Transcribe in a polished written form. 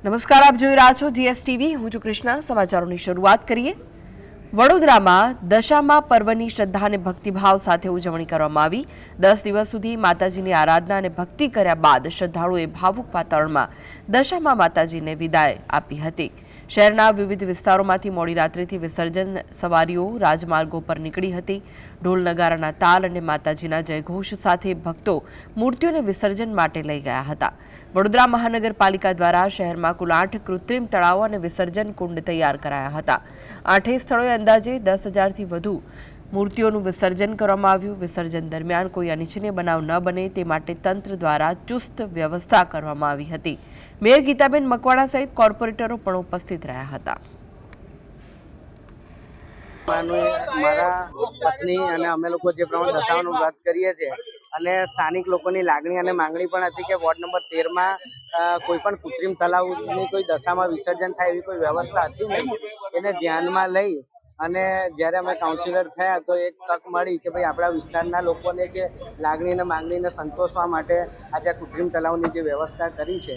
નમસ્કાર, આપ જોઈ રહ્યા છો જીએસટીવી। હું છું કૃષ્ણા। સમાચારોની શરૂઆત કરીએ। વડોદરામાં દશામા પર્વની શ્રદ્ધા અને ભક્તિભાવ સાથે ઉજવણી કરવામાં આવી। 10 દિવસ સુધી માતાજીની આરાધના અને ભક્તિ કર્યા બાદ શ્રદ્ધાળુઓએ ભાવુક વાતાવરણમાં દશામા માતાજીને વિદાય આપી હતી। શહેરના વિવિધ વિસ્તારોમાંથી મોડી રાત્રિથી વિસર્જન સવારીઓ રાજમાર્ગો પર નીકળી હતી। ઢોલ નગારાના તાલ અને માતાજીના જયઘોષ સાથે ભક્તો મૂર્તિઓને વિસર્જન માટે લઈ ગયા હતા। વડોદરા મહાનગરપાલિકા દ્વારા શહેરમાં કુલ 8 કૃત્રિમ તળાવો અને વિસર્જન કુંડ તૈયાર કરાયા હતા। 8 સ્થળોએ અંદાજે 10,000થી વધુ મૂર્તિઓનું વિસર્જન કરવામાં આવ્યું। વિસર્જન દરમિયાન કોઈ અનિચ્છનીય બનાવ ન બને તે માટે તંત્ર દ્વારા ચુસ્ત વ્યવસ્થા કરવામાં આવી હતી। મેયર ગીતાબેન મકવાણા સહિત કોર્પોરેટરો પણ ઉપસ્થિત રહ્યા હતા। મારા પત્ની અને અમે લોકો જે પ્રમાણે દશામાનું વ્રત કરીએ છીએ અને સ્થાનિક લોકોની લાગણી અને માંગણી પણ હતી કે વોર્ડ નંબર 13માં કોઈ પણ કૃત્રિમ તળાવની કોઈ દશામાં વિસર્જન થાય એવી કોઈ વ્યવસ્થા હતી નહીં। એને ધ્યાનમાં લઈ અને જ્યારે અમે કાઉન્સિલર થયા તો એક તક મળી કે ભાઈ આપણા વિસ્તારના લોકોને જે લાગણી અને માંગણીને સંતોષવા માટે આજે કૃત્રિમ તળાવની જે વ્યવસ્થા કરી છે